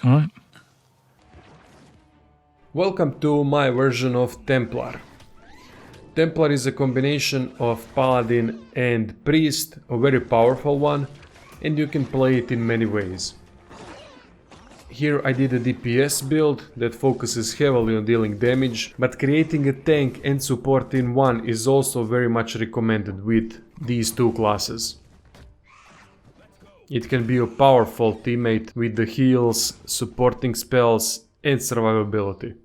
Alright. Welcome to my version of Templar. Templar is a combination of Paladin and Priest, a very powerful one, and you can play it in many ways. Here I did a DPS build that focuses heavily on dealing damage, but creating a tank and support in one is also very much recommended with these two classes. It can be a powerful teammate with the heals, supporting spells and survivability.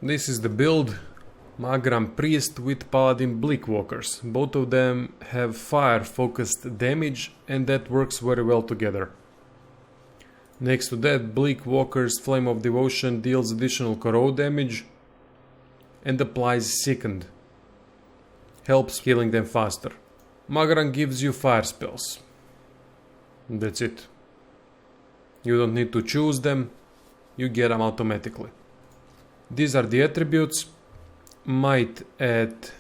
This is the build. Magram Priest with Paladin Bleakwalkers. Both of them have fire focused damage and that works very well together. Next to that, Bleakwalker's Flame of Devotion deals additional corrode damage and applies Sickened. Helps healing them faster. Magram gives you fire spells. That's it. You don't need to choose them, you get them automatically. These are the attributes. Might at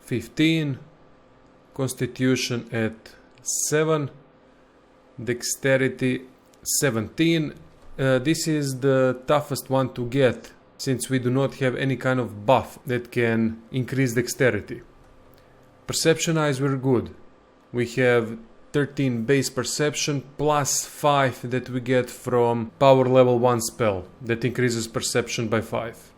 15, Constitution at 7, Dexterity 17. This is the toughest one to get, since we do not have any kind of buff that can increase Dexterity. Perception eyes were good. We have 13 base perception plus 5 that we get from power level 1 spell that increases perception by 5.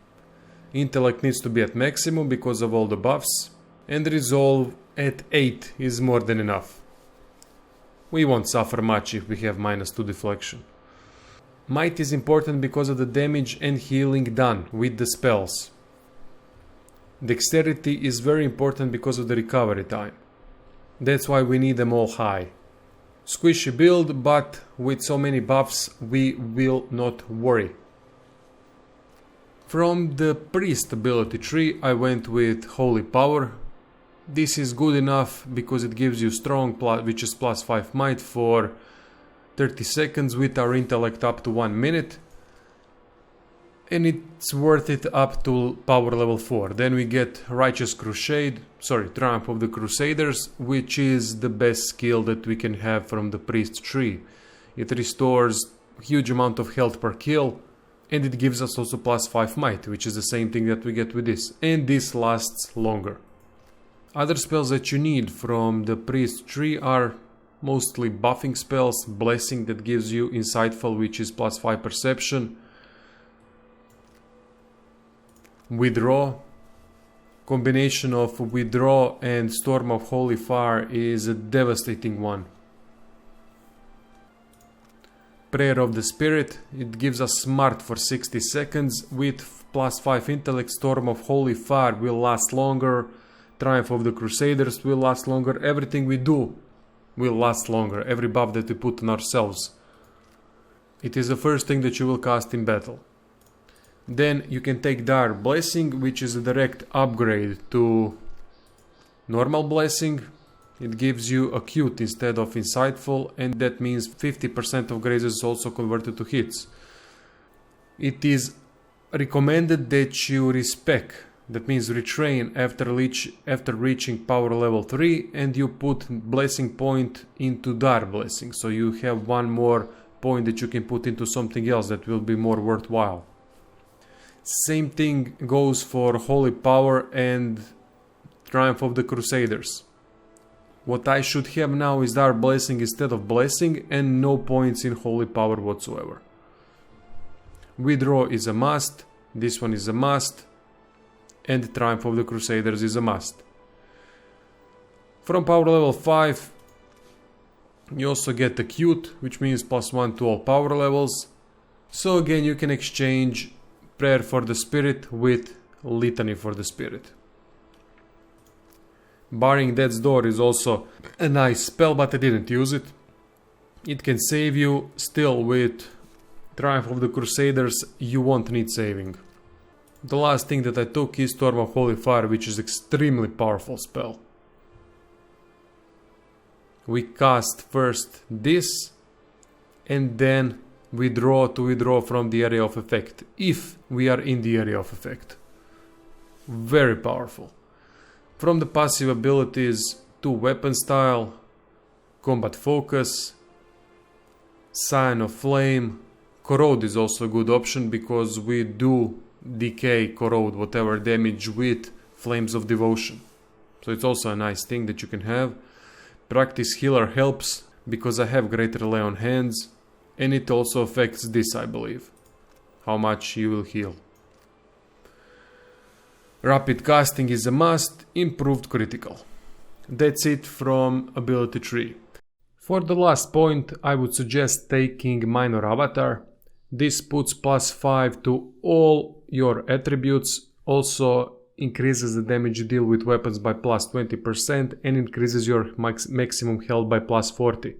Intellect needs to be at maximum because of all the buffs, and resolve at 8 is more than enough. We won't suffer much if we have -2 deflection. Might is important because of the damage and healing done with the spells. Dexterity is very important because of the recovery time. That's why we need them all high. Squishy build, but with so many buffs we will not worry. From the Priest ability tree I went with Holy Power. This is good enough because it gives you strong, which is plus 5 might for 30 seconds with our intellect up to 1 minute. And it's worth it up to power level 4. Then we get Triumph of the Crusaders, which is the best skill that we can have from the Priest tree. It restores huge amount of health per kill, and it gives us also plus 5 might, which is the same thing that we get with this. And this lasts longer. Other spells that you need from the Priest tree are mostly buffing spells. Blessing that gives you Insightful, which is plus 5 perception. Withdraw. Combination of Withdraw and Storm of Holy Fire is a devastating one. Prayer of the Spirit, it gives us Smart for 60 seconds. With plus 5 intellect, Storm of Holy Fire will last longer. Triumph of the Crusaders will last longer. Everything we do will last longer. Every buff that we put on ourselves. It is the first thing that you will cast in battle. Then you can take Dire Blessing, which is a direct upgrade to normal blessing. It gives you Acute instead of Insightful, and that means 50% of grazes is also converted to hits. It is recommended that you respec, that means retrain after reaching power level 3, and you put blessing point into Dire Blessing, so you have one more point that you can put into something else that will be more worthwhile. Same thing goes for Holy Power and Triumph of the Crusaders. What I should have now is Dire Blessing instead of Blessing and no points in Holy Power whatsoever. Withdraw is a must, this one is a must, and Triumph of the Crusaders is a must. From power level 5 you also get Acute, which means +1 to all power levels. So again you can exchange Prayer for the Spirit with Litany for the Spirit. Barring Death's Door is also a nice spell, but I didn't use it. It can save you. Still, with Triumph of the Crusaders you won't need saving. The last thing that I took is Storm of Holy Fire, which is extremely powerful spell. We cast first this and then withdraw to withdraw from the area of effect, if we are in the area of effect. Very powerful. From the passive abilities, 2 weapon style, combat focus, sign of flame. Corrode is also a good option because we do decay, corrode, whatever damage with flames of devotion. So it's also a nice thing that you can have. Practice healer helps because I have great relay on hands, and it also affects this, I believe, how much you will heal. Rapid casting is a must, improved critical. That's it from ability tree. For the last point, I would suggest taking minor avatar. This puts +5 to all your attributes, also increases the damage you deal with weapons by +20% and increases your maximum health by +40.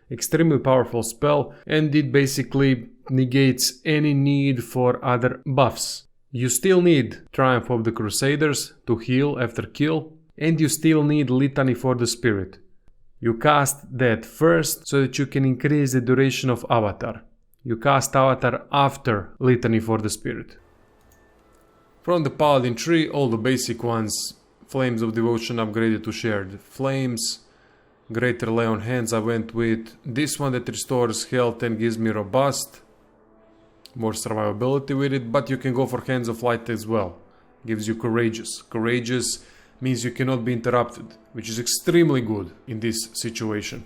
Extremely powerful spell, and it basically negates any need for other buffs. You still need Triumph of the Crusaders to heal after kill, and you still need Litany for the Spirit. You cast that first so that you can increase the duration of Avatar. You cast Avatar after Litany for the Spirit. From the Paladin tree, all the basic ones, Flames of Devotion upgraded to Shared Flames, Great Relay on Hands. I went with this one that restores health and gives me Robust, more survivability with it, but you can go for Hands of Light as well. Gives you Courageous. Courageous means you cannot be interrupted, which is extremely good in this situation.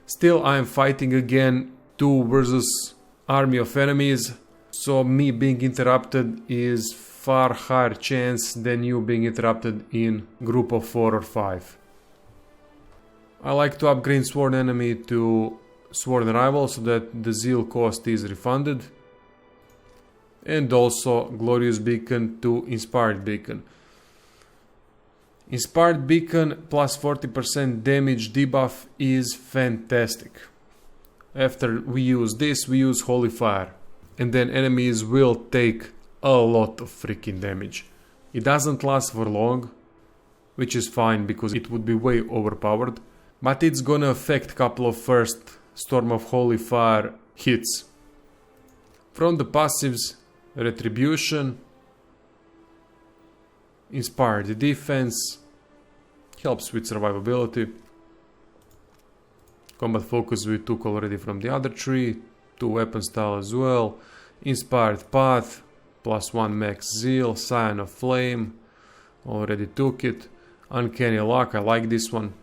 Still, I am fighting again 2 versus army of enemies, so me being interrupted is far higher chance than you being interrupted in group of 4 or 5. I like to upgrade Sworn Enemy to Sworn Rival so that the Zeal cost is refunded, and also Glorious Beacon to Inspired Beacon. Inspired Beacon plus 40% damage debuff is fantastic. After we use this, we use Holy Fire, and then enemies will take a lot of freaking damage. It doesn't last for long, which is fine because it would be way overpowered, but it's gonna affect couple of first Storm of Holy Fire hits. From the passives, Retribution, Inspired Defense, helps with survivability. Combat Focus we took already from the other tree, 2 weapon style as well. Inspired Path, +1 max Zeal, Sign of Flame, already took it. Uncanny Luck, I like this one.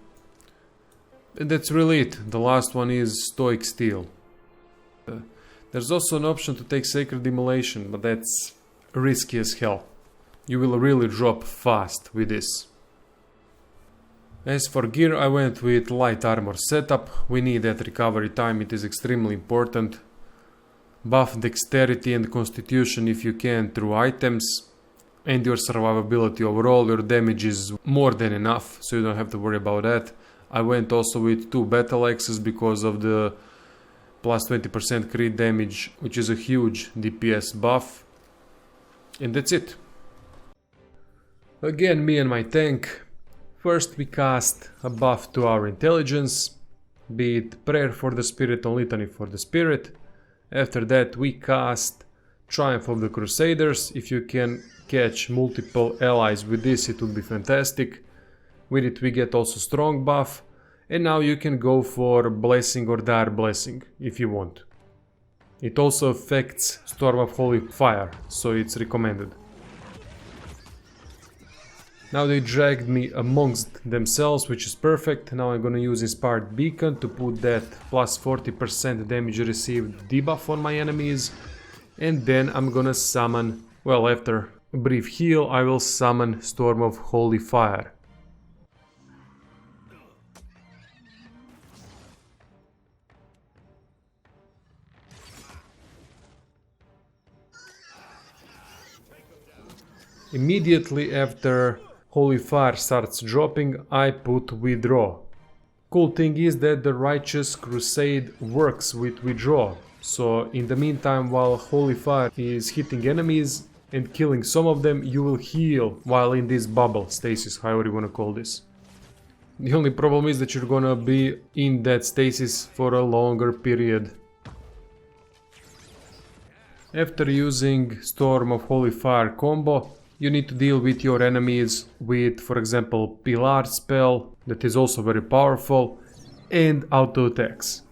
And that's really it. The last one is Stoic Steel. There's also an option to take Sacred Immolation, but that's risky as hell. You will really drop fast with this. As for gear, I went with light armor setup. We need that recovery time, it is extremely important. Buff dexterity and constitution if you can through items. And your survivability overall, your damage is more than enough, so you don't have to worry about that. I went also with 2 battle axes because of the plus 20% crit damage, which is a huge DPS buff. And that's it. Again, me and my tank. First we cast a buff to our intelligence, be it Prayer for the Spirit or Litany for the Spirit. After that we cast Triumph of the Crusaders. If you can catch multiple allies with this, it would be fantastic. With it we get also strong buff, and now you can go for Blessing or Dire Blessing if you want. It also affects Storm of Holy Fire, so it's recommended. Now they dragged me amongst themselves, which is perfect. Now I'm gonna use Inspired Beacon to put that plus 40% damage received debuff on my enemies. And then I'm gonna summon, well, after a brief heal, I will summon Storm of Holy Fire. Immediately after Holy Fire starts dropping, I put Withdraw. Cool thing is that the Righteous Crusade works with Withdraw. So in the meantime, while Holy Fire is hitting enemies and killing some of them, you will heal while in this bubble, stasis, however you wanna call this. The only problem is that you're gonna be in that stasis for a longer period. After using Storm of Holy Fire combo, You need to deal with your enemies with, for example, Pilar spell, that is also very powerful, and auto attacks.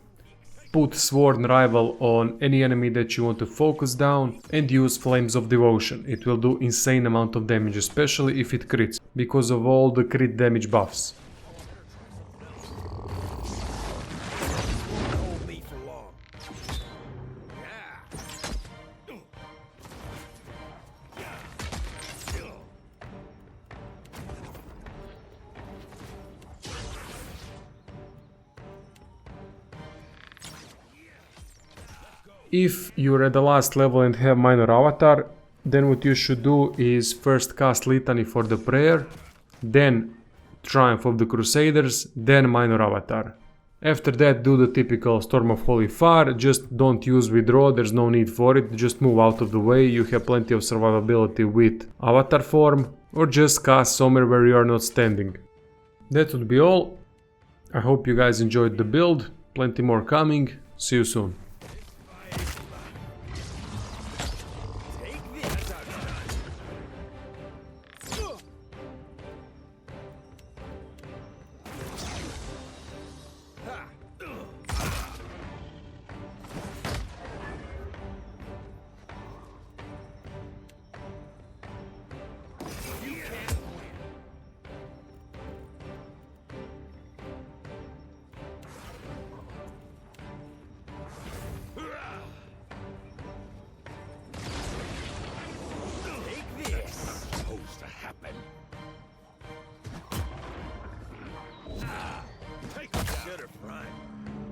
Put Sworn Rival on any enemy that you want to focus down and use Flames of Devotion. It will do insane amount of damage, especially if it crits, because of all the crit damage buffs. If you're at the last level and have Minor Avatar, then what you should do is first cast Litany for the prayer, then Triumph of the Crusaders, then Minor Avatar. After that, do the typical Storm of Holy Fire, just don't use Withdraw, there's no need for it, just move out of the way, you have plenty of survivability with Avatar form, or just cast somewhere where you are not standing. That would be all. I hope you guys enjoyed the build, plenty more coming, see you soon.